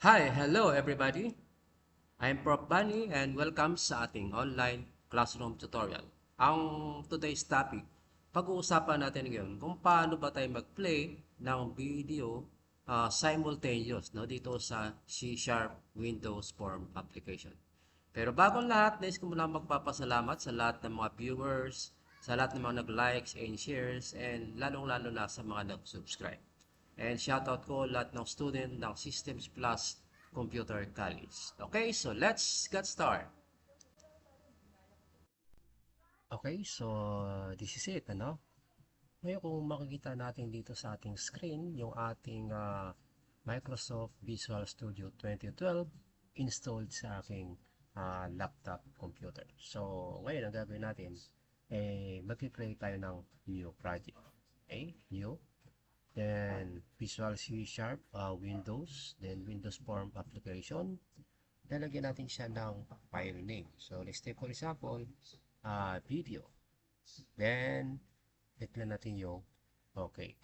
Hi, hello everybody. I'm Prof. Bunny and welcome sa ating online classroom tutorial. Ang today's topic, pag-uusapan natin ngayon kung paano ba tayo mag-play ng video simultaneous dito sa C# Windows Form application. Pero bago ang lahat, nais ko muna magpapasalamat sa lahat ng mga viewers, sa lahat ng mga nag-likes and shares, and lalong-lalo na sa mga nag-subscribe. And shoutout ko lahat ng student ng Systems Plus Computer College. Okay, so let's get started. Okay, so this is it, ano? Ngayon kung makikita natin dito sa ating screen, yung ating Microsoft Visual Studio 2012 installed sa aking laptop computer. So, ngayon ang gagawin natin, mag-create tayo ng new project. Okay, new. Then, Visual C Sharp, Windows, then Windows Form Application. Lalagyan natin siya ng file name. So, let's take for example, video. Then, hit natin yung okay.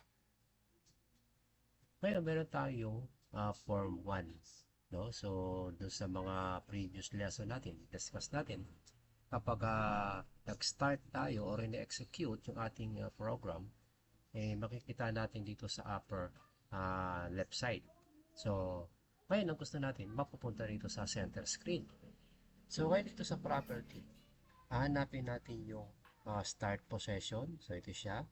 Ngayon, meron tayong Form 1. No? So, doon sa mga previous lesson natin, discuss natin, kapag nag-start tayo or in-execute yung ating program, makikita natin dito sa upper left side. So, ngayon ang gusto natin, mapupunta rito sa center screen. So, ngayon dito sa property, hahanapin natin yung start possession. So, ito siya.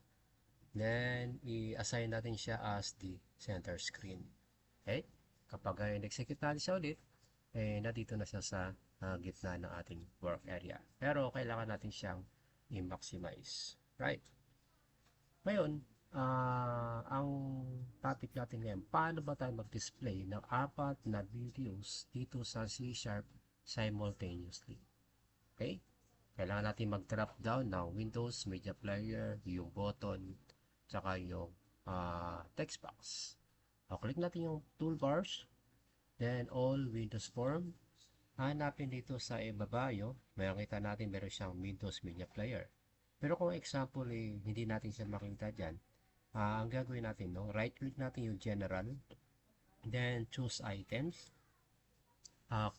Then, i-assign natin siya as the center screen. Okay? Kapag in-execute natin siya ulit, nandito na siya sa gitna ng ating work area. Pero, kailangan natin siyang i-maximize. Right? Ngayon, ang topic natin ngayon, paano ba tayo mag-display ng apat na videos dito sa C# simultaneously? Okay? Kailangan natin mag-drop down ng Windows Media Player, yung button, tsaka yung text box. Click natin yung toolbars, then all Windows Form. Hanapin dito sa ibaba, makikita natin meron siyang Windows Media Player. Pero kung example, hindi natin siya makita dyan, ang gagawin natin, right click natin yung general, then choose items,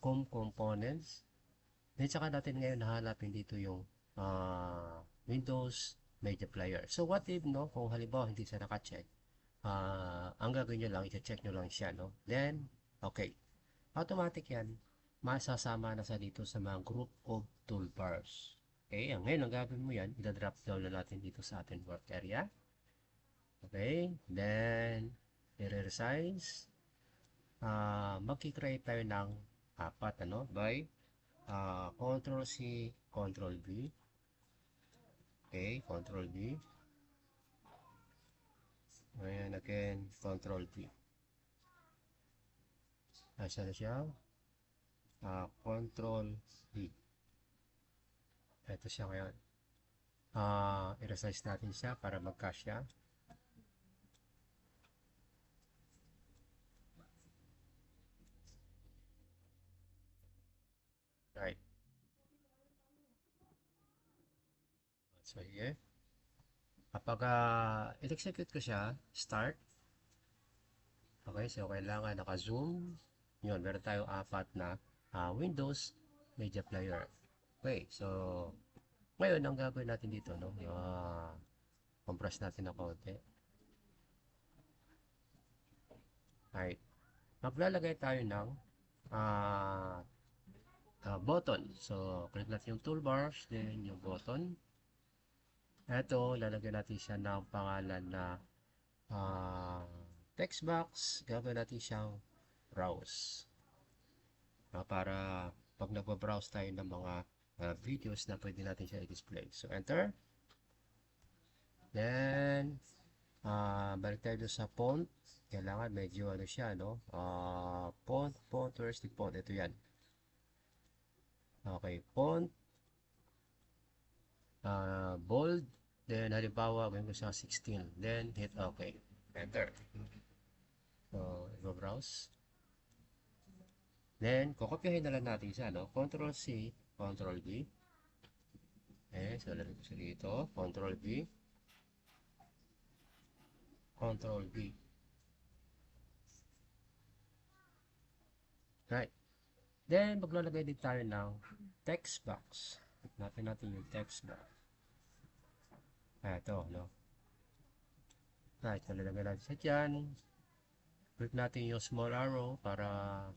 components, then saka natin ngayon hahanapin dito yung Windows Media Player. So what if, kung halimbawa hindi siya naka-check, ang gagawin nyo lang, i-check nyo lang siya, then, okay, automatic yan, masasama na sa dito sa mga group of toolbars. Okay, ngayon ang gagawin mo yan, i-drop down na natin dito sa ating work area. Okay, then, i-resize. Mag-create tayo ng apat, by Control C, Control V. Okay, Control V. Ayan, again, Control V. Asa na siya? Control V. Ito siya ngayon. I-resize natin siya para magkasya. Right. So, here. Kapag i-execute ko siya, start. Okay, so kailangan naka-zoom. Yun, meron tayong apat na Windows Media Player. Okay, so ngayon, ang gagawin natin dito, compress natin na konti. Alright. Maglalagay tayo ng button. So, click natin yung toolbars, then yung button. Ito, lalagyan natin siya ng pangalan na text box. Gagawin natin siyang browse. Para pag nagpa-browse tayo ng mga videos na pwede natin siya i-display. So, enter. Then, balik tayo sa font. Kailangan medyo siya, font, where's the font? Ito yan. Okay, font. Bold. Then, halimbawa, gawin ko siya 16. Then, hit OK. Enter. So, i-browse. Then, kukopyahin na lang natin siya, Control C, Control V. So, lalagay ko siya dito. Control V. Control V. Right. Then, maglalagay din tayo ng text box. Hanapin natin yung text box. Ito, no? Right, nalalagay natin siya dyan. Click natin yung small arrow para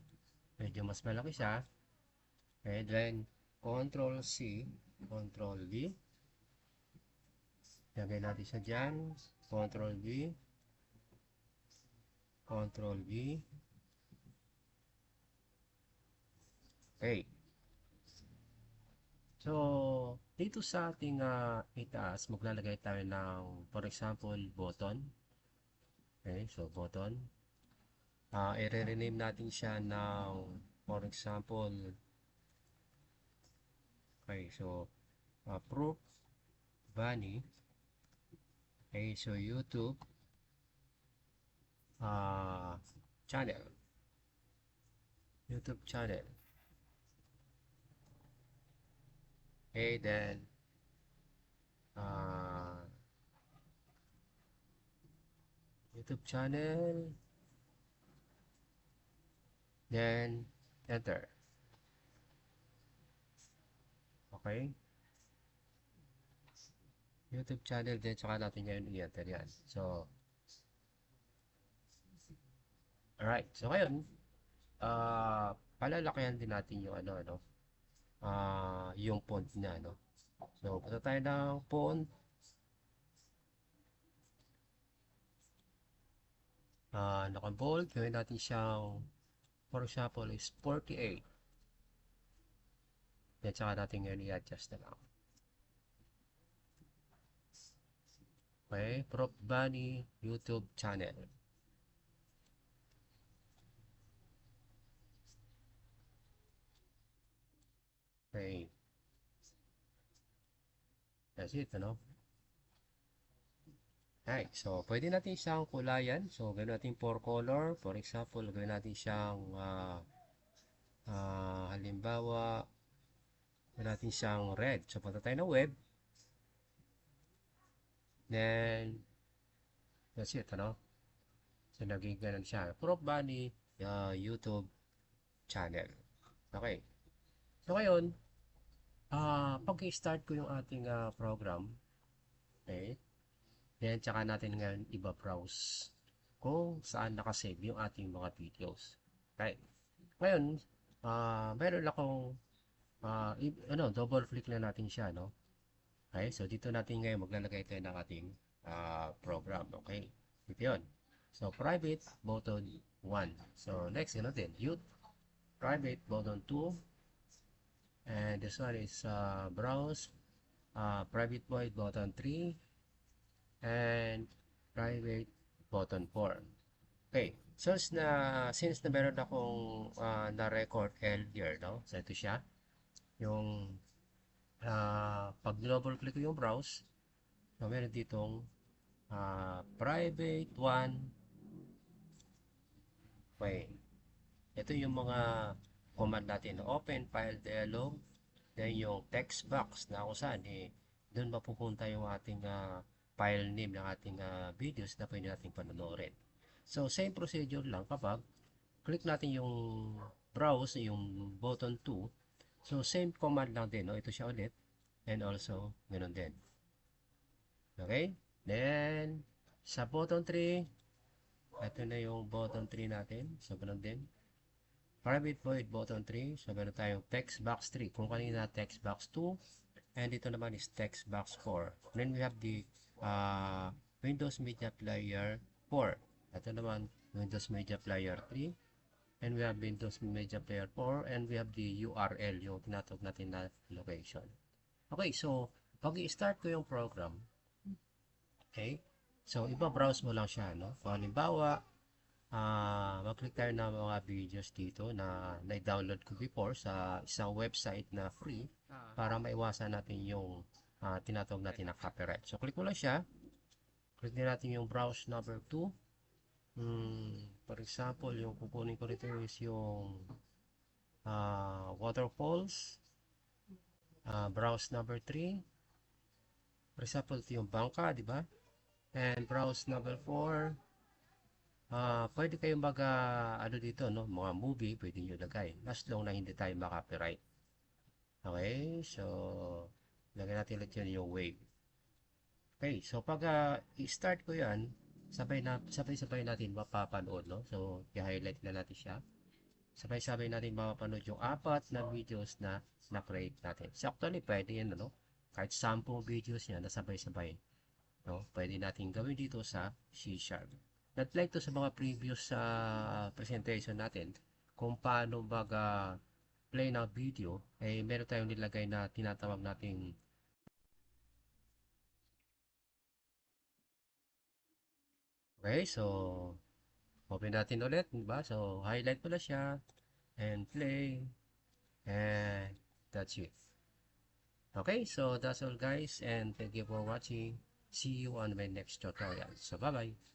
medyo mas malaki siya. And then, Control C, Control V. Lagay natin siya dyan. Control V. Control V. Okay. So, dito sa ating itaas, maglalagay tayo ng, for example, button. Okay, so button. I-rename natin siya ng, for example, okay, so, Proof Bunny. Okay, so YouTube channel. YouTube channel. Okay, then, YouTube channel. Then, enter. Okay. YouTube channel din, tsaka natin ngayon i-enter yan. So, alright. So, ngayon, palalakihan din natin yung yung font niya, no? So, punta tayo ng font. Naka-bold. Gawin natin siyang, for example, is 48. Yan, tsaka natin ngayon i-adjust na lang. Okay, Prof. Bunny YouTube channel. Okay. That's it, ano? Okay, so pwede natin siyang kulayan. So, gawin natin 4 color. For example, gawin natin siyang halimbawa, gawin natin siyang red. So, punta tayo ng web. Then, that's it, ano? So, naging ganun siya. Prof. Bunny YouTube channel. Okay. So, ngayon, pag-start ko yung ating program, okay, then, tsaka natin ngayon iba-browse kung saan nakasave yung ating mga videos. Okay. Ngayon, meron akong, double click na natin siya, no? Okay, so dito natin ngayon maglalagay tayo ng ating program, okay? Ito yun. So, private button 1. So, next, yun natin, youth, private button 2. And this one is browse, private void button 3. And private button 4. Okay, so since na meron akong na-record earlier, no? So, ito siya. Yung pag double click ko yung browse, so meron ditong private 1. Okay. Ito yung mga command natin. Open file dialog. Then yung text box na kung saan doon mapupunta yung ating file name ng ating videos na pwede natin panonoorin. So, same procedure lang kapag click natin yung browse, yung button 2. So, same command lang din. No? Ito siya ulit. And also, ganun din. Okay? Then, sa button 3, ito na yung button 3 natin. So, ganun din. Private void button 3. So, meron tayong text box 3. Kung kanina text box 2. And ito naman is text box 4. Then, we have the Windows Media Player 4. Ito naman, Windows Media Player 3. And we have Windows Media Player 4. And we have the URL, yung tinatawag natin na location. Okay, so, pag i-start ko yung program, okay, so, iba-browse mo lang siya, no? So, halimbawa, mag-click tayo ng mga videos dito na na-download ko before sa isang website na free para maiwasan natin yung tinatawag natin na copyright. So, click mo lang siya. Click din natin yung browse number 2. For example, yung kukunin ko rito is yung waterfalls. Browse number 3. For example, ito yung bangka, di ba? And browse number 4. pwede kayong ano dito, no? Mga movie, pwede nyo lagay. As long na hindi tayo makapiright. Okay, so, lagyan natin ulit yun yung wave. Okay, so pag i-start ko yan, sabay-sabay natin mapapanood, no? So, i-highlight na natin siya. Sabay-sabay natin mapapanood yung apat na videos na na-create natin. So, actually, pwede yan, no? Kahit 10 videos yan na sabay-sabay, no? Pwede natin gawin dito sa C#. Not like to sa mga previous presentation natin, kung paano play ng video, meron tayong nilagay na tinatawag nating. Okay, so open natin ulit, di ba? So, highlight mo na siya and play and that's it. Okay, so that's all guys and thank you for watching. See you on my next tutorial. So, bye-bye.